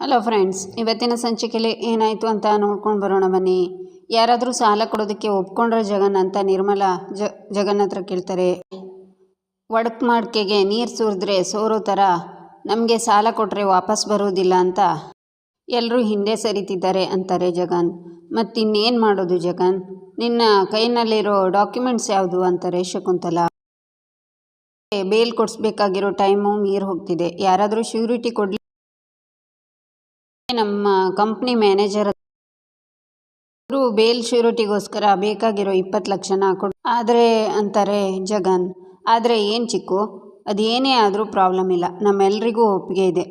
Hello friends, ಇವತ್ತಿನ ಸಂಚಿಕೆಯಲ್ಲಿ ಏನಾಯಿತು ಅಂತ ನೋಡ್ಕೊಂಡು ಬರೋಣ ಬನ್ನಿ. ಯಾರಾದರೂ ಸಾಲ ಕೊಡೋದಕ್ಕೆ ಒಪ್ಕೊಂಡ್ರೆ ಜಗನ್ ಅಂತ ನಿರ್ಮಲಾ ಜಗನ್ ಹತ್ರ ಕೇಳ್ತಾರೆ. ಒಡಕ್ ಮಾಡ್ಕೆಗೆ ನೀರು ಸುರಿದ್ರೆ ಸೋರೋ ಥರ ನಮಗೆ ಸಾಲ ಕೊಟ್ಟರೆ ವಾಪಸ್ ಬರೋದಿಲ್ಲ ಅಂತ ಎಲ್ಲರೂ ಹಿಂದೆ ಸರಿತಿದ್ದಾರೆ ಅಂತಾರೆ ಜಗನ್. ಮತ್ತಿನ್ನೇನು ಮಾಡೋದು ಜಗನ್, ನಿನ್ನ ಕೈನಲ್ಲಿರೋ ಡಾಕ್ಯುಮೆಂಟ್ಸ್ ಯಾವುದು ಅಂತಾರೆ ಶಕುಂತಲಾ. ಬೇಲ್ ಕೊಡಿಸ್ಬೇಕಾಗಿರೋ ಟೈಮು ಮೀರಿ ಹೋಗ್ತಿದೆ, ಯಾರಾದರೂ ಶ್ಯೂರಿಟಿ ಕೊಡಲಿ. ನಮ್ಮ ಕಂಪ್ನಿ ಮ್ಯಾನೇಜರ್ ಅವರು ಬೇಲ್ ಶ್ಯೂರಿಟಿಗೋಸ್ಕರ ಬೇಕಾಗಿರೋ 20 ಲಕ್ಷನ ಆದರೆ ಅಂತಾರೆ ಜಗನ್. ಆದರೆ ಏನು ಚಿಕ್ಕು, ಅದೇನೇ ಆದರೂ ಪ್ರಾಬ್ಲಮ್ ಇಲ್ಲ, ನಮ್ಮೆಲ್ರಿಗೂ ಒಪ್ಪಿಗೆ ಇದೆ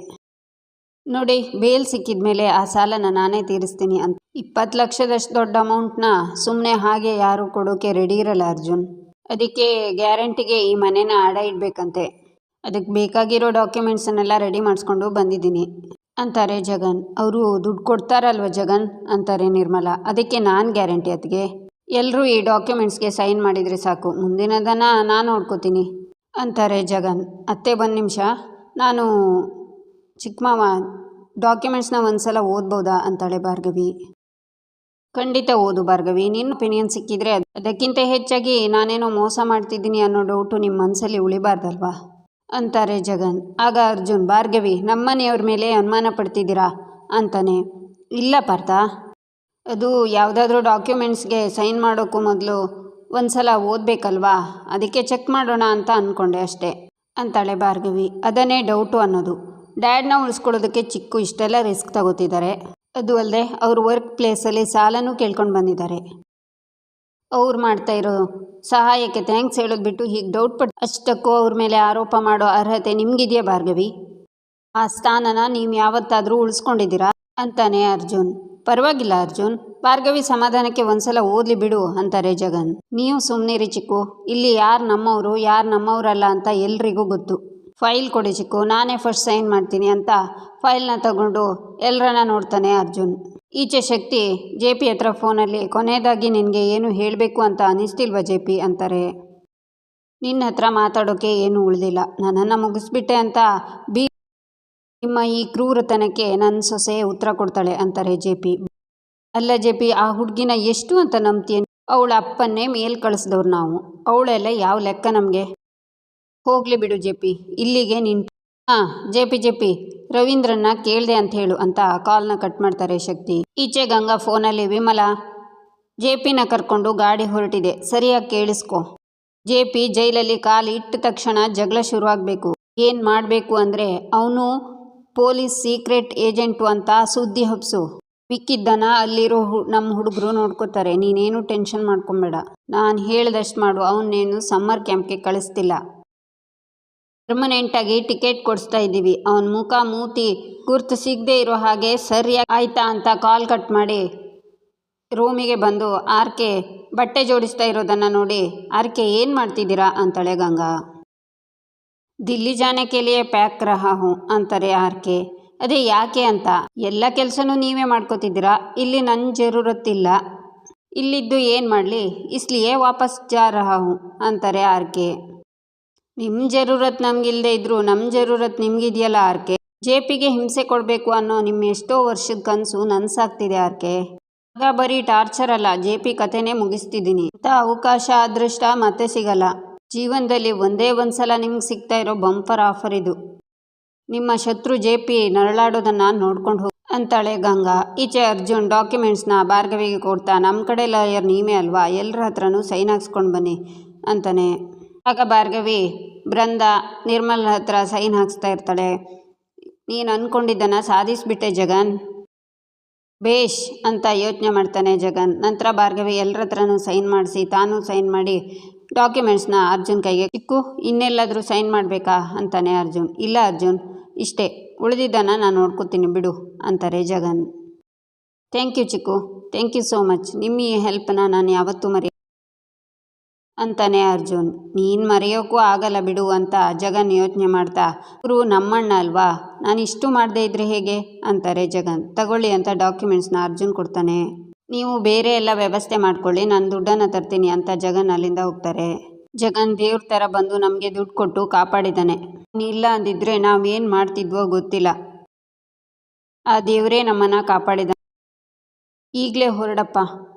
ನೋಡಿ. ಬೇಲ್ ಸಿಕ್ಕಿದ ಮೇಲೆ ಆ ಸಾಲನ ನಾನೇ ತೀರಿಸ್ತೀನಿ ಅಂತ. 20 ಲಕ್ಷದಷ್ಟು ದೊಡ್ಡ ಅಮೌಂಟ್ನ ಸುಮ್ಮನೆ ಹಾಗೆ ಯಾರೂ ಕೊಡೋಕೆ ರೆಡಿ ಇರಲ್ಲ ಅರ್ಜುನ್. ಅದಕ್ಕೆ ಗ್ಯಾರಂಟಿಗೆ ಈ ಮನೆನ ಅಡ ಇಡಬೇಕಂತೆ. ಅದಕ್ಕೆ ಬೇಕಾಗಿರೋ ಡಾಕ್ಯುಮೆಂಟ್ಸನ್ನೆಲ್ಲ ರೆಡಿ ಮಾಡಿಸ್ಕೊಂಡು ಬಂದಿದ್ದೀನಿ ಅಂತಾರೆ ಜಗನ್. ಅವರು ದುಡ್ಡು ಕೊಡ್ತಾರಲ್ವ ಜಗನ್ ಅಂತಾರೆ ನಿರ್ಮಲಾ. ಅದಕ್ಕೆ ನಾನು ಗ್ಯಾರಂಟಿ ಅದಕ್ಕೆ. ಎಲ್ಲರೂ ಈ ಡಾಕ್ಯುಮೆಂಟ್ಸ್ಗೆ ಸೈನ್ ಮಾಡಿದರೆ ಸಾಕು, ಮುಂದಿನದನ್ನು ನಾನು ನೋಡ್ಕೋತೀನಿ ಅಂತಾರೆ ಜಗನ್. ಅತ್ತೆ ಒಂದು ನಿಮಿಷ, ನಾನು ಚಿಕ್ಕ ಮಾವ ಡಾಕ್ಯುಮೆಂಟ್ಸ್ನ ಒಂದ್ಸಲ ಓದ್ಬೋದಾ ಅಂತಾಳೆ ಭಾರ್ಗವಿ. ಖಂಡಿತ ಓದು ಭಾರ್ಗವಿ, ನಿನ್ನ ಒಪಿನಿಯನ್ ಸಿಕ್ಕಿದ್ರೆ ಅದಕ್ಕಿಂತ ಹೆಚ್ಚಾಗಿ ನಾನೇನೋ ಮೋಸ ಮಾಡ್ತಿದ್ದೀನಿ ಅನ್ನೋ ಡೌಟು ನಿಮ್ಮ ಮನಸ್ಸಲ್ಲಿ ಉಳಿಬಾರ್ದಲ್ವಾ ಅಂತಾರೆ ಜಗನ್. ಆಗ ಅರ್ಜುನ್, ಭಾರ್ಗವಿ ನಮ್ಮನೆಯವ್ರ ಮೇಲೆ ಅನುಮಾನ ಪಡ್ತಿದ್ದೀರಾ ಅಂತಾನೆ. ಇಲ್ಲ ಪಾರ್ಥ, ಅದು ಯಾವುದಾದ್ರೂ ಡಾಕ್ಯುಮೆಂಟ್ಸ್ಗೆ ಸೈನ್ ಮಾಡೋಕ್ಕೂ ಮೊದಲು ಒಂದು ಸಲ ಓದಬೇಕಲ್ವಾ, ಅದಕ್ಕೆ ಚೆಕ್ ಮಾಡೋಣ ಅಂತ ಅಂದ್ಕೊಂಡೆ ಅಷ್ಟೇ ಅಂತಾಳೆ ಭಾರ್ಗವಿ. ಅದನ್ನೇ ಡೌಟು ಅನ್ನೋದು. ಡ್ಯಾಡ್ನ ಉಳಿಸ್ಕೊಳ್ಳೋದಕ್ಕೆ ಚಿಕ್ಕು ಇಷ್ಟೆಲ್ಲ ರಿಸ್ಕ್ ತಗೋತಿದ್ದಾರೆ. ಅದು ಅಲ್ಲದೆ ಅವ್ರ ವರ್ಕ್ ಪ್ಲೇಸಲ್ಲಿ ಸಾಲನೂ ಕೇಳ್ಕೊಂಡು ಬಂದಿದ್ದಾರೆ. ಅವ್ರು ಮಾಡ್ತಾ ಇರೋ ಸಹಾಯಕ್ಕೆ ಥ್ಯಾಂಕ್ಸ್ ಹೇಳೋದು ಬಿಟ್ಟು ಹೀಗೆ ಡೌಟ್ ಪಟ್ಟು ಅಷ್ಟಕ್ಕೂ ಅವ್ರ ಮೇಲೆ ಆರೋಪ ಮಾಡೋ ಅರ್ಹತೆ ನಿಮಗಿದೆಯಾ ಭಾರ್ಗವಿ? ಆ ಸ್ಥಾನನ ನೀವು ಯಾವತ್ತಾದರೂ ಉಳಿಸ್ಕೊಂಡಿದ್ದೀರಾ ಅಂತಾನೆ ಅರ್ಜುನ್. ಪರವಾಗಿಲ್ಲ ಅರ್ಜುನ್, ಭಾರ್ಗವಿ ಸಮಾಧಾನಕ್ಕೆ ಒಂದ್ಸಲ ಓದಲಿ ಬಿಡು ಅಂತಾರೆ ಜಗನ್. ನೀವು ಸುಮ್ಮನಿರಿ ಚಿಕ್ಕು, ಇಲ್ಲಿ ಯಾರು ನಮ್ಮವರು ಯಾರು ನಮ್ಮವರಲ್ಲ ಅಂತ ಎಲ್ರಿಗೂ ಗೊತ್ತು. ಫೈಲ್ ಕೊಡಿ ಚಿಕ್ಕು, ನಾನೇ ಫಸ್ಟ್ ಸೈನ್ ಮಾಡ್ತೀನಿ ಅಂತ ಫೈಲ್ನ ತಗೊಂಡು ಎಲ್ಲರನ್ನ ನೋಡ್ತಾನೆ ಅರ್ಜುನ್. ಈಚೆ ಶಕ್ತಿ JP ಹತ್ರ ಫೋನಲ್ಲಿ, ಕೊನೆಯದಾಗಿ ನಿನಗೆ ಏನು ಹೇಳಬೇಕು ಅಂತ ಅನ್ನಿಸ್ತಿಲ್ವ JP ಅಂತಾರೆ. ನಿನ್ನ ಹತ್ರ ಮಾತಾಡೋಕ್ಕೆ ಏನೂ ಉಳಿದಿಲ್ಲ, ನನ್ನನ್ನು ಮುಗಿಸ್ಬಿಟ್ಟೆ ಅಂತ ನಿಮ್ಮ ಈ ಕ್ರೂರತನಕ್ಕೆ ನನ್ನ ಸೊಸೆ ಉತ್ತರ ಕೊಡ್ತಾಳೆ ಅಂತಾರೆ JP. ಅಲ್ಲ JP, ಆ ಹುಡುಗಿನ ಎಷ್ಟು ಅಂತ ನಂಬ್ತೀಯ? ಅವಳ ಅಪ್ಪನ್ನೇ ಮೇಲ್ ಕಳಿಸ್ದವ್ರು ನಾವು, ಅವಳೆಲ್ಲ ಯಾವ ಲೆಕ್ಕ ನಮಗೆ? ಹೋಗಲಿ ಬಿಡು JP, ಇಲ್ಲಿಗೆ ನಿಂತು. ಹಾಂ JP ರವೀಂದ್ರನ್ನ ಕೇಳಿದೆ ಅಂತ ಹೇಳು ಅಂತ ಕಾಲ್ನ ಕಟ್ ಮಾಡ್ತಾರೆ ಶಕ್ತಿ. ಈಚೆ ಗಂಗಾ ಫೋನಲ್ಲಿ, ವಿಮಲಾ JPನ ಕರ್ಕೊಂಡು ಗಾಡಿ ಹೊರಟಿದೆ, ಸರಿಯಾಗಿ ಕೇಳಿಸ್ಕೊ. JP ಜೈಲಲ್ಲಿ ಕಾಲು ಇಟ್ಟ ತಕ್ಷಣ ಜಗಳ ಶುರುವಾಗಬೇಕು. ಏನು ಮಾಡಬೇಕು ಅಂದರೆ ಅವನು ಪೊಲೀಸ್ ಸೀಕ್ರೆಟ್ ಏಜೆಂಟು ಅಂತ ಸುದ್ದಿ ಹಬ್ಸು. ಮಿಕ್ಕಿದ್ದನ ಅಲ್ಲಿರೋ ನಮ್ಮ ಹುಡುಗರು ನೋಡ್ಕೋತಾರೆ, ನೀನೇನು ಟೆನ್ಷನ್ ಮಾಡ್ಕೊಬೇಡ. ನಾನು ಹೇಳ್ದಷ್ಟು ಮಾಡು. ಅವನ್ನೇನು ಸಮ್ಮರ್ ಕ್ಯಾಂಪ್ಗೆ ಕಳಿಸ್ತಿಲ್ಲ, ಪರ್ಮನೆಂಟಾಗಿ ಟಿಕೆಟ್ ಕೊಡಿಸ್ತಾ ಇದ್ದೀವಿ. ಅವನ ಮುಖ ಮೂತಿ ಗುರ್ತು ಸಿಗದೆ ಇರೋ ಹಾಗೆ ಸರಿಯಾಗಿ ಆಯ್ತಾ ಅಂತ ಕಾಲ್ ಕಟ್ ಮಾಡಿ ರೂಮಿಗೆ ಬಂದು RK ಬಟ್ಟೆ ಜೋಡಿಸ್ತಾ ಇರೋದನ್ನು ನೋಡಿ, RK ಏನು ಮಾಡ್ತಿದ್ದೀರಾ ಅಂತಾಳೆ ಗಂಗಾ. ದಿಲ್ಲಿ ಜಾನೆ ಕೇಳಿಯೇ ಪ್ಯಾಕ್ ರಹಾ ಹೂँ ಅಂತಾರೆ RK. ಅದೇ ಯಾಕೆ ಅಂತ? ಎಲ್ಲ ಕೆಲಸನೂ ನೀವೇ ಮಾಡ್ಕೋತಿದ್ದೀರಾ, ಇಲ್ಲಿ ನನ್ನ ಜರೂರತ್ತಿಲ್ಲ, ಇಲ್ಲಿದ್ದು ಏನು ಮಾಡಲಿ, ಇಸ್ಲಿಯೇ ವಾಪಸ್ ಜಾ ರಹಾ ಹೂँ ಅಂತಾರೆ RK. ನಿಮ್ಮ ಜರೂರತ್ ನಮಗಿಲ್ಲದೆ ಇದ್ದರೂ ನಮ್ಮ ಜರೂರತ್ ನಿಮಗಿದೆಯಲ್ಲ RK. JPಗೆ ಹಿಂಸೆ ಕೊಡಬೇಕು ಅನ್ನೋ ನಿಮ್ಮ ಎಷ್ಟೋ ವರ್ಷದ ಕನಸು ನನಸಾಗ್ತಿದೆ RK. ಆಗ ಬರೀ ಟಾರ್ಚರ್ ಅಲ್ಲ, JP ಕಥೆನೇ ಮುಗಿಸ್ತಿದ್ದೀನಿ. ಇಂಥ ಅವಕಾಶ ಅದೃಷ್ಟ ಮತ್ತೆ ಸಿಗಲ್ಲ ಜೀವನದಲ್ಲಿ. ಒಂದೇ ಒಂದು ಸಲ ನಿಮ್ಗೆ ಸಿಗ್ತಾ ಇರೋ ಬಂಪರ್ ಆಫರ್ ಇದು. ನಿಮ್ಮ ಶತ್ರು JP ನರಳಾಡೋದನ್ನು ನೋಡ್ಕೊಂಡು ಹೋಗಿ ಅಂತಾಳೆ ಗಂಗಾ. ಈಚೆ ಅರ್ಜುನ್ ಡಾಕ್ಯುಮೆಂಟ್ಸ್ನ ಭಾರ್ಗವಿಗೆ ಕೊಡ್ತಾ, ನಮ್ಮ ಕಡೆ ಲಾಯರ್ ನೀವೇ ಅಲ್ವಾ, ಎಲ್ಲರ ಹತ್ರನೂ ಸೈನ್ ಹಾಕ್ಸ್ಕೊಂಡು ಬನ್ನಿ ಅಂತಾನೆ. ಆಗ ಭಾರ್ಗವಿ ಬೃಂದಾ ನಿರ್ಮಲ ಹತ್ರ ಸೈನ್ ಹಾಕ್ಸ್ತಾ ಇರ್ತಾಳೆ. ನೀನು ಅಂದ್ಕೊಂಡಿದ್ದನ್ನು ಸಾಧಿಸಿಬಿಟ್ಟೆ ಜಗನ್, ಬೇಷ್ ಅಂತ ಯೋಚನೆ ಮಾಡ್ತಾನೆ ಜಗನ್. ನಂತರ ಭಾರ್ಗವಿ ಎಲ್ಲರ ಹತ್ರನೂ ಸೈನ್ ಮಾಡಿಸಿ ತಾನು ಸೈನ್ ಮಾಡಿ ಡಾಕ್ಯುಮೆಂಟ್ಸ್ನ ಅರ್ಜುನ್ ಕೈಗೆ. ಚಿಕ್ಕು, ಇನ್ನೆಲ್ಲಾದರೂ ಸೈನ್ ಮಾಡಬೇಕಾ ಅಂತಾನೆ ಅರ್ಜುನ್. ಇಲ್ಲ ಅರ್ಜುನ್, ಇಷ್ಟೇ, ಉಳಿದಿದ್ದನ್ನು ನಾನು ನೋಡ್ಕೋತೀನಿ ಬಿಡು ಅಂತಾರೆ Jagan. Thank you Chikku, thank you so much. ನಿಮ್ಮ ಈ ಹೆಲ್ಪ್ನ ನಾನು ಯಾವತ್ತೂ ಅಂತಾನೆ ಅರ್ಜುನ್. ನೀನು ಮರೆಯೋಕ್ಕೂ ಆಗಲ್ಲ ಬಿಡು ಅಂತ ಜಗನ್ ಯೋಚನೆ ಮಾಡ್ತಾ, ಇವರು ನಮ್ಮಣ್ಣ ಅಲ್ವಾ, ನಾನು ಇಷ್ಟು ಮಾಡದೇ ಇದ್ರೆ ಹೇಗೆ ಅಂತಾರೆ ಜಗನ್. ತಗೊಳ್ಳಿ ಅಂತ ಡಾಕ್ಯುಮೆಂಟ್ಸ್ನ ಅರ್ಜುನ್ ಕೊಡ್ತಾನೆ. ನೀವು ಬೇರೆ ಎಲ್ಲ ವ್ಯವಸ್ಥೆ ಮಾಡ್ಕೊಳ್ಳಿ, ನಾನು ದುಡ್ಡನ್ನು ತರ್ತೀನಿ ಅಂತ ಜಗನ್ ಅಲ್ಲಿಂದ ಹೋಗ್ತಾರೆ. ಜಗನ್ ದೇವ್ರ ಥರ ಬಂದು ನಮಗೆ ದುಡ್ಡು ಕೊಟ್ಟು ಕಾಪಾಡಿದ್ದಾನೆ. ಇಲ್ಲ ಅಂದಿದ್ರೆ ನಾವೇನು ಮಾಡ್ತಿದ್ವೋ ಗೊತ್ತಿಲ್ಲ. ಆ ದೇವರೇ ನಮ್ಮನ್ನು ಕಾಪಾಡಿದ. ಈಗಲೇ ಹೊರಡಪ್ಪ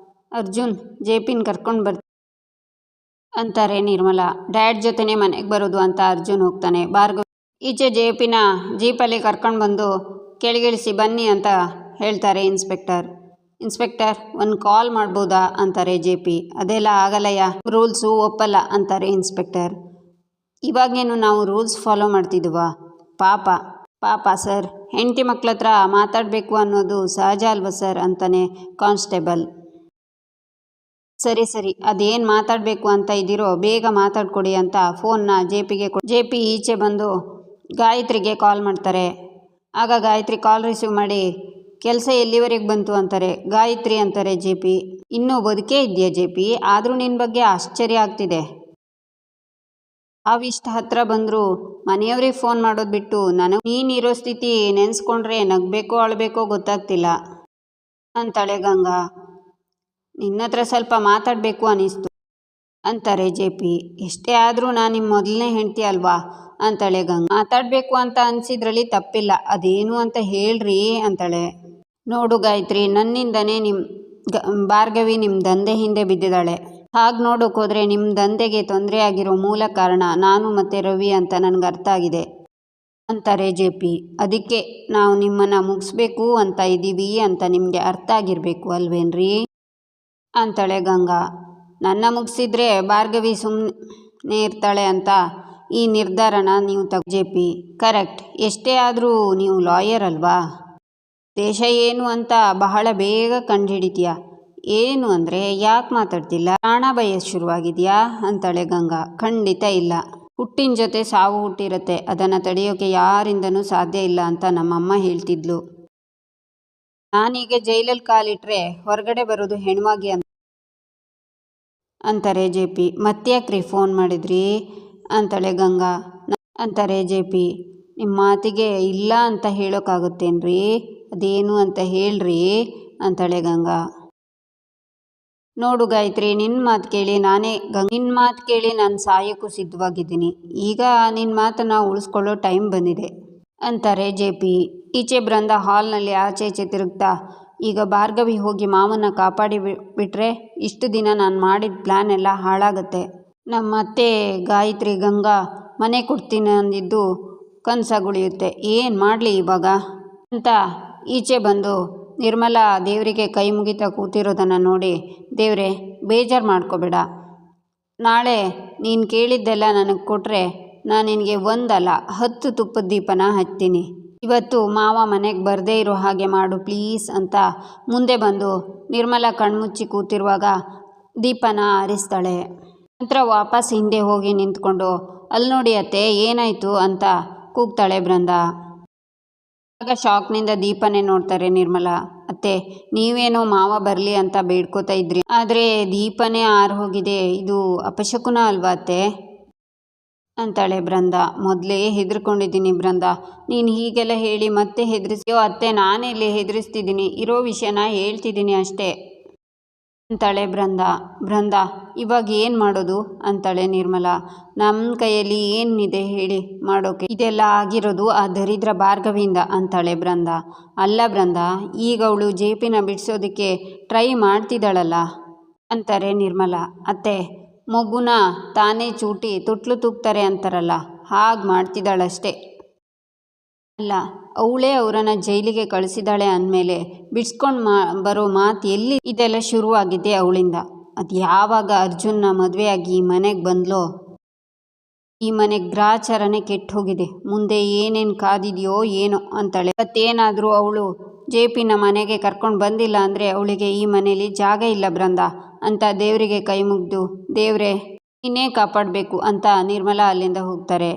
ಅರ್ಜುನ್, ಜೆ.ಪಿನ ಕರ್ಕೊಂಡು ಬರ್ತೀನಿ ಅಂತಾರೆ ನಿರ್ಮಲಾ. ಡ್ಯಾಡ್ ಜೊತೆನೇ ಮನೆಗೆ ಬರೋದು ಅಂತ ಅರ್ಜುನ್ ಹೋಗ್ತಾನೆ. ಭಾರ್ಗವಿ ಈಚೆ ಜೆ.ಪಿನ ಜೀಪಲ್ಲಿ ಕರ್ಕೊಂಡು ಬಂದು ಕೆಳಗಿಳಿಸಿ ಬನ್ನಿ ಅಂತ ಹೇಳ್ತಾರೆ ಇನ್ಸ್ಪೆಕ್ಟರ್. ಇನ್ಸ್ಪೆಕ್ಟರ್, ಒಂದು ಕಾಲ್ ಮಾಡ್ಬೋದಾ ಅಂತಾರೆ ಜೆ.ಪಿ. ಅದೆಲ್ಲ ಆಗಲ್ಲಯ್ಯ, ರೂಲ್ಸು ಒಪ್ಪಲ್ಲ ಅಂತಾರೆ ಇನ್ಸ್ಪೆಕ್ಟರ್. ಇವಾಗೇನು ನಾವು ರೂಲ್ಸ್ ಫಾಲೋ ಮಾಡ್ತಿದ್ವಾ? ಪಾಪ ಸರ್, ಹೆಂಡತಿ ಮಕ್ಳ ಹತ್ರ ಮಾತಾಡಬೇಕು ಅನ್ನೋದು ಸಹಜ ಅಲ್ವಾ ಸರ್ ಅಂತಾನೆ ಕಾನ್ಸ್ಟೇಬಲ್. ಸರಿ, ಅದೇನು ಮಾತಾಡಬೇಕು ಅಂತ ಇದ್ದೀರೋ ಬೇಗ ಮಾತಾಡ್ಕೊಡಿ ಅಂತ ಫೋನ್ನ ಜೆ.ಪಿಗೆ ಜೆ.ಪಿ ಈಚೆ ಬಂದು ಗಾಯತ್ರಿಗೆ ಕಾಲ್ ಮಾಡ್ತಾರೆ. ಆಗ ಗಾಯತ್ರಿ ಕಾಲ್ ರಿಸೀವ್ ಮಾಡಿ ಕೆಲಸ ಎಲ್ಲಿವರೆಗೆ ಬಂತು ಅಂತಾರೆ. ಗಾಯತ್ರಿ ಅಂತಾರೆ ಜೆ.ಪಿ. ಇನ್ನೂ ಬದುಕೇ ಇದೆಯಾ ಜೆ.ಪಿ? ಆದರೂ ನಿನ್ನ ಬಗ್ಗೆ ಆಶ್ಚರ್ಯ ಆಗ್ತಿದೆ. ಅವಿಷ್ಟು ಹತ್ರ ಬಂದರೂ ಮನೆಯವ್ರಿಗೆ ಫೋನ್ ಮಾಡೋದು ಬಿಟ್ಟು ನನಗೆ ನೀನಿರೋ ಸ್ಥಿತಿ ನೆನೆಸ್ಕೊಂಡ್ರೆ ನಗಬೇಕೋ ಅಳಬೇಕೋ ಗೊತ್ತಾಗ್ತಿಲ್ಲ ಅಂತಾಳೆ ಗಂಗಾ. ನಿನ್ನ ಹತ್ರ ಸ್ವಲ್ಪ ಮಾತಾಡಬೇಕು ಅನ್ನಿಸ್ತು ಅಂತಾರೆ ಜೆ.ಪಿ. ಎಷ್ಟೇ ಆದರೂ ನಾನು ನಿಮ್ಮ ಮೊದಲನೇ ಹೆಂಡತಿ ಅಲ್ವಾ ಅಂತಾಳೆ ಗಂಗಾ. ಮಾತಾಡಬೇಕು ಅಂತ ಅನಿಸಿದ್ರಲ್ಲಿ ತಪ್ಪಿಲ್ಲ, ಅದೇನು ಅಂತ ಹೇಳ್ರಿ ಅಂತಾಳೆ. ನೋಡು ಗಾಯತ್ರಿ, ನನ್ನಿಂದನೇ ಭಾರ್ಗವಿ ನಿಮ್ಮ ದಂಧೆ ಹಿಂದೆ ಬಿದ್ದಿದ್ದಾಳೆ. ಹಾಗೆ ನೋಡೋಕೋದ್ರೆ ನಿಮ್ಮ ದಂಧೆಗೆ ತೊಂದರೆ ಆಗಿರೋ ಮೂಲ ಕಾರಣ ನಾನು ಮತ್ತು ರವಿ ಅಂತ ನನಗೆ ಅರ್ಥ ಆಗಿದೆ ಅಂತಾರೆ ಜೆ.ಪಿ. ಅದಕ್ಕೆ ನಾವು ನಿಮ್ಮನ್ನು ಮುಗಿಸ್ಬೇಕು ಅಂತ ಇದ್ದೀವಿ ಅಂತ ನಿಮಗೆ ಅರ್ಥ ಆಗಿರಬೇಕು ಅಲ್ವೇನ್ರಿ ಅಂತಾಳೆ ಗಂಗಾ. ನನ್ನ ಮುಗಿಸಿದ್ರೆ ಭಾರ್ಗವಿ ಸುಮ್ಮನೆ ಇರ್ತಾಳೆ ಅಂತ ಈ ನಿರ್ಧಾರನ ನೀವು ಜೆ.ಪಿ. ಕರೆಕ್ಟ್. ಎಷ್ಟೇ ಆದರೂ ನೀವು ಲಾಯರ್ ಅಲ್ವಾ? ದೇಶ ಏನು ಅಂತ ಬಹಳ ಬೇಗ ಕಂಡುಹಿಡಿತೀಯ. ಏನು ಅಂದರೆ ಯಾಕೆ ಮಾತಾಡ್ತಿಲ್ಲ? ಪ್ರಾಣ ಭಯ ಶುರುವಾಗಿದೆಯಾ ಅಂತಾಳೆ ಗಂಗಾ. ಖಂಡಿತ ಇಲ್ಲ. ಹುಟ್ಟಿನ ಜೊತೆ ಸಾವು ಹುಟ್ಟಿರುತ್ತೆ, ಅದನ್ನು ತಡೆಯೋಕೆ ಯಾರಿಂದನೂ ಸಾಧ್ಯ ಇಲ್ಲ ಅಂತ ನಮ್ಮಮ್ಮ ಹೇಳ್ತಿದ್ಲು. ನಾನೀಗ ಜೈಲಲ್ಲಿ ಕಾಲಿಟ್ರೆ ಹೊರಗಡೆ ಬರೋದು ಹೆಣ್ವಾಗಿ ಅಂತಾರೆ ಜೆ.ಪಿ. ಮತ್ತ್ಯಾಕ್ರಿ ಫೋನ್ ಮಾಡಿದ್ರಿ ಅಂತಾಳೆ ಗಂಗಾ. ಅಂತಾರೆ ಜೆ.ಪಿ. ನಿಮ್ಮ ಮಾತಿಗೆ ಇಲ್ಲ ಅಂತ ಹೇಳೋಕ್ಕಾಗುತ್ತೇನ್ರಿ? ಅದೇನು ಅಂತ ಹೇಳ್ರಿ ಅಂತಾಳೆ ಗಂಗಾ. ನೋಡು ಗಾಯತ್ರಿ, ನಿನ್ನ ಮಾತು ಕೇಳಿ ನಾನು ಸಾಯೋಕ್ಕೂ ಸಿದ್ಧವಾಗಿದ್ದೀನಿ. ಈಗ ನಿನ್ನ ಮಾತನ್ನು ಉಳಿಸ್ಕೊಳ್ಳೋ ಟೈಮ್ ಬಂದಿದೆ ಅಂತಾರೆ ಜೆ.ಪಿ. ಈಚೆ ಬೃಂದ ಹಾಲ್ನಲ್ಲಿ ಆಚೆ ಈಚೆ ತಿರುಗ್ತಾ, ಈಗ ಭಾರ್ಗವಿ ಹೋಗಿ ಮಾವನ್ನ ಕಾಪಾಡಿ ಬಿಟ್ರೆ ಇಷ್ಟು ದಿನ ನಾನು ಮಾಡಿದ ಪ್ಲ್ಯಾನ್ ಎಲ್ಲ ಹಾಳಾಗತ್ತೆ. ನಮ್ಮ ಅತ್ತೆ ಗಾಯತ್ರಿ ಗಂಗಾ ಮನೆ ಕೊಡ್ತೀನಿ ಅಂದಿದ್ದು ಕನಸಾಗುಳಿಯುತ್ತೆ. ಏನು ಮಾಡಲಿ ಇವಾಗ ಅಂತ ಈಚೆ ಬಂದು ನಿರ್ಮಲಾ ದೇವರಿಗೆ ಕೈ ಮುಗಿತಾ ಕೂತಿರೋದನ್ನು ನೋಡಿ, ದೇವರೇ ಬೇಜಾರು ಮಾಡ್ಕೋಬೇಡ, ನಾಳೆ ನೀನು ಕೇಳಿದ್ದೆಲ್ಲ ನನಗೆ ಕೊಟ್ಟರೆ ನಾನು ನಿನಗೆ 1 ಅಲ್ಲ 10 ತುಪ್ಪದ ದೀಪನ ಹಚ್ತೀನಿ. ಇವತ್ತು ಮಾವ ಮನೆಗೆ ಬರದೇ ಇರೋ ಹಾಗೆ ಮಾಡು ಪ್ಲೀಸ್ ಅಂತ ಮುಂದೆ ಬಂದು ನಿರ್ಮಲಾ ಕಣ್ಮುಚ್ಚಿ ಕೂತಿರುವಾಗ ದೀಪನ ಆರಿಸ್ತಾಳೆ. ನಂತರ ವಾಪಸ್ ಹಿಂದೆ ಹೋಗಿ ನಿಂತ್ಕೊಂಡು, ಅಲ್ಲಿ ನೋಡಿ ಅತ್ತೆ ಏನಾಯಿತು ಅಂತ ಕೂಗ್ತಾಳೆ ಬೃಂದಾ. ಆಗ ಶಾಕ್ನಿಂದ ದೀಪನೇ ನೋಡ್ತಾರೆ ನಿರ್ಮಲಾ. ಅತ್ತೆ, ನೀವೇನೋ ಮಾವ ಬರಲಿ ಅಂತ ಬೇಡ್ಕೋತಾ ಇದ್ರಿ, ಆದರೆ ದೀಪನೇ ಹೋಗಿದೆ, ಇದು ಅಪಶಕುನ ಅಲ್ವಾ ಅತ್ತೆ ಅಂತಾಳೆ ಬೃಂದಾ. ಮೊದಲೇ ಹೆದರ್ಕೊಂಡಿದ್ದೀನಿ ಬೃಂದಾ, ನೀನು ಹೀಗೆಲ್ಲ ಹೇಳಿ ಮತ್ತೆ ಹೆದರಿಸ್ಯೋ ಅತ್ತೆ. ನಾನೆಲ್ಲಿ ಹೆದರಿಸ್ತಿದ್ದೀನಿ, ಇರೋ ವಿಷಯನ ಹೇಳ್ತಿದ್ದೀನಿ ಅಷ್ಟೇ ಅಂತಾಳೆ ಬೃಂದಾ. ಇವಾಗ ಏನು ಮಾಡೋದು ಅಂತಾಳೆ ನಿರ್ಮಲಾ. ನಮ್ಮ ಕೈಯಲ್ಲಿ ಏನಿದೆ ಹೇಳಿ ಮಾಡೋಕೆ? ಇದೆಲ್ಲ ಆಗಿರೋದು ಆ ದರಿದ್ರ ಭಾರ್ಗವಿಯಿಂದ ಅಂತಾಳೆ ಬೃಂದಾ. ಅಲ್ಲ ಬೃಂದಾ, ಈಗ ಅವಳು ಜೆ.ಪಿನ ಬಿಡಿಸೋದಕ್ಕೆ ಟ್ರೈ ಮಾಡ್ತಿದ್ದಾಳಲ್ಲ ಅಂತಾರೆ ನಿರ್ಮಲಾ. ಅತ್ತೆ, ಮಗುನ ತಾನೇ ಚೂಟಿ ತೊಟ್ಲು ತೂಗ್ತಾರೆ ಅಂತಾರಲ್ಲ, ಹಾಗೆ ಮಾಡ್ತಿದ್ದಾಳಷ್ಟೇ. ಅಲ್ಲ, ಅವಳೇ ಅವರನ್ನು ಜೈಲಿಗೆ ಕಳಿಸಿದಾಳೆ ಅಂದಮೇಲೆ ಬಿಡಿಸ್ಕೊಂಡು ಬರೋ ಮಾತು ಎಲ್ಲಿ? ಇದೆಲ್ಲ ಶುರುವಾಗಿದ್ದೆ ಅವಳಿಂದ. ಅದು ಯಾವಾಗ ಅರ್ಜುನ್ನ ಮದುವೆಯಾಗಿ ಈ ಮನೆಗೆ ಬಂದ್ಲೋ, ಈ ಮನೆಗೆ ಗ್ರಾಚಾರನೇ ಕೆಟ್ಟು ಹೋಗಿದೆ. ಮುಂದೆ ಏನೇನು ಕಾದಿದೆಯೋ ಏನೋ ಅಂತಾಳೆ. ಮತ್ತೇನಾದರೂ ಅವಳು ಜೆ.ಪಿನ ಮನೆಗೆ ಕರ್ಕೊಂಡು ಬಂದಿಲ್ಲ ಅಂದರೆ ಅವಳಿಗೆ ಈ ಮನೇಲಿ ಜಾಗ ಇಲ್ಲ ಬೃಂದಾ ಅಂತ ದೇವರಿಗೆ ಕೈ ಮುಗಿದು, ದೇವರೇ ನೀನೇ ಕಾಪಾಡಬೇಕು ಅಂತ ನಿರ್ಮಲಾ ಅಲ್ಲಿಂದ ಹೋಗ್ತಾರೆ.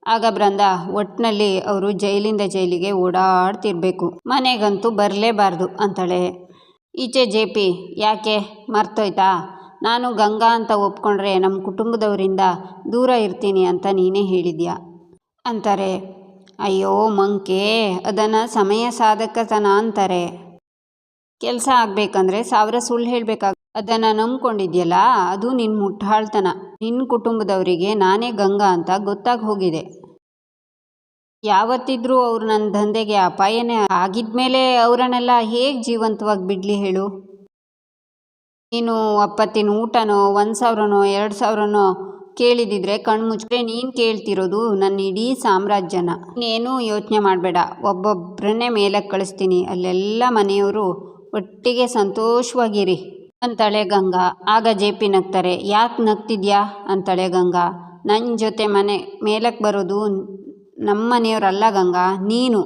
ಆಗ ಬೃಂದಾ, ಒಟ್ಟಿನಲ್ಲಿ ಅವರು ಜೈಲಿಂದ ಜೈಲಿಗೆ ಓಡಾಡ್ತಿರ್ಬೇಕು, ಮನೆಗಂತೂ ಬರಲೇಬಾರ್ದು ಅಂತಾಳೆ. ಈಚೆ ಜೆ.ಪಿ. ಯಾಕೆ ಮರ್ತೋಯ್ತಾ? ನಾನು ಗಂಗಾ ಅಂತ ಒಪ್ಕೊಂಡ್ರೆ ನಮ್ಮ ಕುಟುಂಬದವರಿಂದ ದೂರ ಇರ್ತೀನಿ ಅಂತ ನೀನೇ ಹೇಳಿದ್ಯಾ ಅಂತಾರೆ. ಅಯ್ಯೋ ಮಂಕೆ, ಅದನ್ನು ಸಮಯ ಸಾಧಕತನ ಅಂತಾರೆ. ಕೆಲಸ ಆಗಬೇಕಂದ್ರೆ 1000 ಸುಳ್ಳು ಹೇಳಬೇಕಾಗ, ಅದನ್ನು ನಂಬ್ಕೊಂಡಿದ್ಯಲ್ಲ, ಅದು ನಿನ್ನ ಮುಟ್ಟಾಳ್ತನ. ನಿನ್ನ ಕುಟುಂಬದವರಿಗೆ ನಾನೇ ಗಂಗಾ ಅಂತ ಗೊತ್ತಾಗಿ ಹೋಗಿದೆ. ಯಾವತ್ತಿದ್ರೂ ಅವ್ರು ನನ್ನ ದಂಧೆಗೆ ಅಪಾಯನೇ ಆಗಿದ್ಮೇಲೆ ಅವರನ್ನೆಲ್ಲ ಹೇಗೆ ಜೀವಂತವಾಗಿ ಬಿಡಲಿ ಹೇಳು. ನೀನು ಅಪ್ಪತ್ತಿನ ಊಟನೋ 1,000ನೋ 2,000ನೋ ಕೇಳಿದಿದ್ರೆ ಕಣ್ಮುಚ್ಚಿದ್ರೆ ನೀನು ಕೇಳ್ತಿರೋದು ನನ್ನ ಇಡೀ ಸಾಮ್ರಾಜ್ಯನ. ನೀನೇನೂ ಯೋಚನೆ ಮಾಡಬೇಡ, ಒಬ್ಬೊಬ್ಬರನ್ನೇ ಮೇಲಕ್ಕೆ ಕಳಿಸ್ತೀನಿ, ಅಲ್ಲೆಲ್ಲ ಮನೆಯವರು ಒಟ್ಟಿಗೆ ಸಂತೋಷವಾಗಿರಿ ಅಂತಾಳೆ ಗಂಗಾ. ಆಗ JP ನಗ್ತಾರೆ. ಯಾಕೆ ನಗ್ತಿದ್ಯಾ ಅಂತಾಳೆ ಗಂಗಾ. ನನ್ನ ಜೊತೆ ಮೇಲಕ್ಕೆ ಬರೋದು ನಮ್ಮ ಮನೆಯವರಲ್ಲ ಗಂಗಾ, ನೀನು.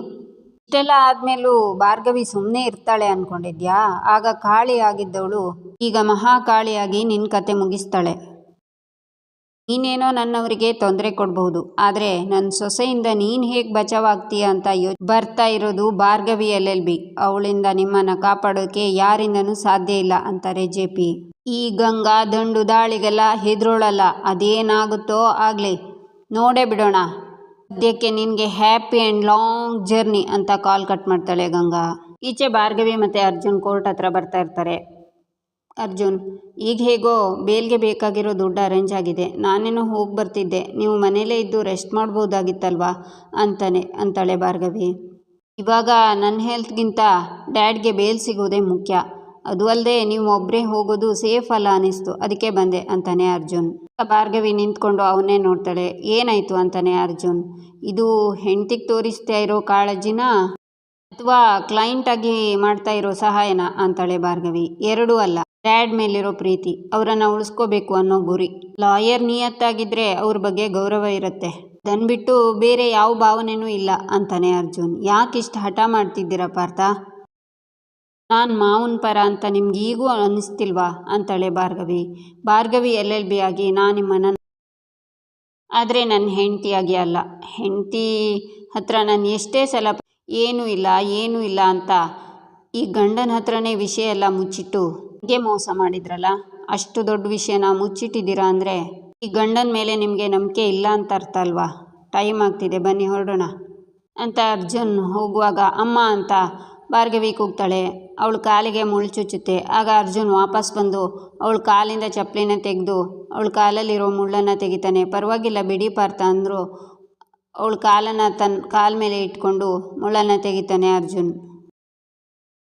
ಇಷ್ಟೆಲ್ಲ ಆದಮೇಲೂ ಭಾರ್ಗವಿ ಸುಮ್ಮನೆ ಇರ್ತಾಳೆ ಅಂದ್ಕೊಂಡಿದ್ಯಾ? ಆಗ ಕಾಳಿ ಆಗಿದ್ದವಳು ಈಗ ಮಹಾಕಾಳಿಯಾಗಿ ನಿನ್ನ ಕತೆ ಮುಗಿಸ್ತಾಳೆ. ನೀನೇನೋ ನನ್ನವರಿಗೆ ತೊಂದರೆ ಕೊಡಬಹುದು, ಆದರೆ ನನ್ನ ಸೊಸೆಯಿಂದ ನೀನು ಹೇಗೆ ಬಚಾವಾಗ್ತೀಯ ಅಂತ ಬರ್ತಾ ಇರೋದು ಭಾರ್ಗವಿ LLB. ಅವಳಿಂದ ನಿಮ್ಮನ್ನು ಕಾಪಾಡೋಕ್ಕೆ ಯಾರಿಂದನೂ ಸಾಧ್ಯ ಇಲ್ಲ ಅಂತಾರೆ JP. ಈ ಗಂಗಾ ದಂಡು ದಾಳಿಗೆಲ್ಲ ಹೆದರೋಳಲ್ಲ, ಅದೇನಾಗುತ್ತೋ ಆಗಲಿ, ನೋಡೇ ಬಿಡೋಣ. ಸದ್ಯಕ್ಕೆ ನಿನಗೆ ಹ್ಯಾಪಿ ಆ್ಯಂಡ್ ಲಾಂಗ್ ಜರ್ನಿ ಅಂತ ಕಾಲ್ ಕಟ್ ಮಾಡ್ತಾಳೆ ಗಂಗಾ. ಈಚೆ ಭಾರ್ಗವಿ ಮತ್ತು ಅರ್ಜುನ್ ಕೋರ್ಟ್ ಹತ್ರ ಬರ್ತಾ ಇರ್ತಾರೆ. ಅರ್ಜುನ್, ಈಗ ಹೇಗೋ ಬೇಲ್ಗೆ ಬೇಕಾಗಿರೋ ದುಡ್ಡು ಅರೇಂಜ್ ಆಗಿದೆ, ನಾನೇನೋ ಹೋಗಿ ಬರ್ತಿದ್ದೆ, ನೀವು ಮನೇಲೇ ಇದ್ದು ರೆಸ್ಟ್ ಮಾಡ್ಬೋದಾಗಿತ್ತಲ್ವಾ ಅಂತಾಳೆ ಭಾರ್ಗವಿ. ಇವಾಗ ನನ್ನ ಹೆಲ್ತ್ಗಿಂತ ಡ್ಯಾಡ್ಗೆ ಬೇಲ್ ಸಿಗೋದೇ ಮುಖ್ಯ, ಅದು ಅಲ್ಲದೆ ನೀವು ಒಬ್ಬರೇ ಹೋಗೋದು ಸೇಫ್ ಅಲ್ಲ ಅನ್ನಿಸ್ತು, ಅದಕ್ಕೆ ಬಂದೆ ಅಂತಾನೆ ಅರ್ಜುನ್. ಭಾರ್ಗವಿ ನಿಂತ್ಕೊಂಡು ಅವನ್ನೇ ನೋಡ್ತಾಳೆ. ಏನಾಯಿತು ಅಂತಾನೆ ಅರ್ಜುನ್. ಇದು ಹೆಂಡ್ತಿಗೆ ತೋರಿಸ್ತಾ ಇರೋ ಕಾಳಜಿನ ಅಥವಾ ಕ್ಲೈಂಟಾಗಿ ಮಾಡ್ತಾ ಇರೋ ಸಹಾಯನ ಅಂತಾಳೆ ಭಾರ್ಗವಿ. ಎರಡೂ ಅಲ್ಲ, ಡ್ಯಾಡ್ ಮೇಲಿರೋ ಪ್ರೀತಿ, ಅವರನ್ನು ಉಳಿಸ್ಕೋಬೇಕು ಅನ್ನೋ ಗುರಿ. ಲಾಯರ್ ನಿಯತ್ತಾಗಿದ್ದರೆ ಅವ್ರ ಬಗ್ಗೆ ಗೌರವ ಇರುತ್ತೆ, ಅದನ್ಬಿಟ್ಟು ಬೇರೆ ಯಾವ ಭಾವನೆನೂ ಇಲ್ಲ ಅಂತಾನೆ ಅರ್ಜುನ್. ಯಾಕಿಷ್ಟು ಹಠ ಮಾಡ್ತಿದ್ದೀರಾ ಪಾರ್ಥ? ನಾನು ಮಾವನ ಪರ ಅಂತ ನಿಮ್ಗೆ ಈಗೂ ಅನ್ನಿಸ್ತಿಲ್ವಾ ಅಂತಾಳೆ ಭಾರ್ಗವಿ. ಭಾರ್ಗವಿ LLB ಆಗಿ ನಾನು ನಿಮ್ಮನ್ನು, ಆದರೆ ನನ್ನ ಹೆಂಡತಿಯಾಗಿ ಅಲ್ಲ. ಹೆಂಡತಿ ಹತ್ರ ನಾನು ಎಷ್ಟೇ ಸಲ ಏನೂ ಇಲ್ಲ ಅಂತ ಈ ಗಂಡನ ಹತ್ರನೇ ವಿಷಯ ಎಲ್ಲ ಮುಚ್ಚಿಟ್ಟು ಹೀಗೆ ಮೋಸ ಮಾಡಿದ್ರಲ್ಲ, ಅಷ್ಟು ದೊಡ್ಡ ವಿಷಯನ ಮುಚ್ಚಿಟ್ಟಿದ್ದೀರಾ ಅಂದರೆ ಈ ಗಂಡನ ಮೇಲೆ ನಿಮಗೆ ನಂಬಿಕೆ ಇಲ್ಲ ಅಂತ ಅರ್ಥ ಅಲ್ವಾ? ಟೈಮ್ ಆಗ್ತಿದೆ, ಬನ್ನಿ ಹೊರಡೋಣ ಅಂತ ಅರ್ಜುನ್ ಹೋಗುವಾಗ ಅಮ್ಮ ಅಂತ ಭಾರ್ಗವಿ ಕೂಗ್ತಾಳೆ. ಅವಳ ಕಾಲಿಗೆ ಮುಳ್ಳು ಚುಚ್ಚುತ್ತೆ. ಆಗ ಅರ್ಜುನ್ ವಾಪಸ್ ಬಂದು ಅವಳ ಕಾಲಿಂದ ಚಪ್ಪಲಿನ ತೆಗೆದು ಅವಳ ಕಾಲಲ್ಲಿರೋ ಮುಳ್ಳನ್ನು ತೆಗಿತಾನೆ. ಪರವಾಗಿಲ್ಲ ಬಿಡಿ ಪಾರ್ಥ ಅಂದರು. ಅವಳ ಕಾಲನ್ನು ತನ್ನ ಕಾಲ ಮೇಲೆ ಇಟ್ಕೊಂಡು ಮುಳ್ಳನ್ನು ತೆಗಿತಾನೆ ಅರ್ಜುನ್.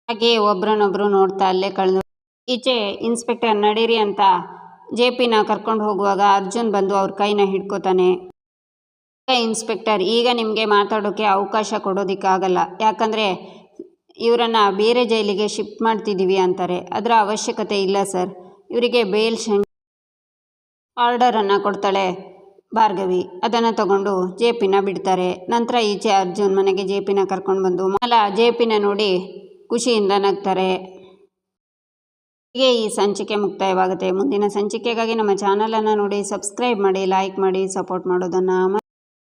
ಹಾಗೆ ಒಬ್ರನ್ನೊಬ್ರು ನೋಡ್ತಾ ಅಲ್ಲೇ ಕಳೆದು. ಈಚೆ ಇನ್ಸ್ಪೆಕ್ಟರ್ ನಡೀರಿ ಅಂತ JPನ ಕರ್ಕೊಂಡು ಹೋಗುವಾಗ ಅರ್ಜುನ್ ಬಂದು ಅವ್ರ ಕೈನ ಹಿಡ್ಕೋತಾನೆ. ಇನ್ಸ್ಪೆಕ್ಟರ್, ಈಗ ನಿಮಗೆ ಮಾತಾಡೋಕ್ಕೆ ಅವಕಾಶ ಕೊಡೋದಕ್ಕಾಗಲ್ಲ, ಯಾಕಂದರೆ ಇವರನ್ನು ಬೇರೆ ಜೈಲಿಗೆ ಶಿಫ್ಟ್ ಮಾಡ್ತಿದ್ದೀವಿ ಅಂತಾರೆ. ಅದರ ಅವಶ್ಯಕತೆ ಇಲ್ಲ ಸರ್, ಇವರಿಗೆ ಬೇಲ್ ಆರ್ಡರನ್ನು ಕೊಡ್ತಾಳೆ ಭಾರ್ಗವಿ. ಅದನ್ನು ತಗೊಂಡು JPನ ಬಿಡ್ತಾರೆ. ನಂತರ ಈಚೆ ಅರ್ಜುನ್ ಮನೆಗೆ JPನ ಕರ್ಕೊಂಡು ಬಂದು JPನ ನೋಡಿ ಖುಷಿಯಿಂದ ನಗ್ತಾರೆ. ಹೀಗೆ ಈ ಸಂಚಿಕೆ ಮುಕ್ತಾಯವಾಗುತ್ತೆ. ಮುಂದಿನ ಸಂಚಿಕೆಗಾಗಿ ನಮ್ಮ ಚಾನಲನ್ನು ನೋಡಿ ಸಬ್ಸ್ಕ್ರೈಬ್ ಮಾಡಿ, ಲೈಕ್ ಮಾಡಿ, ಸಪೋರ್ಟ್ ಮಾಡೋದನ್ನು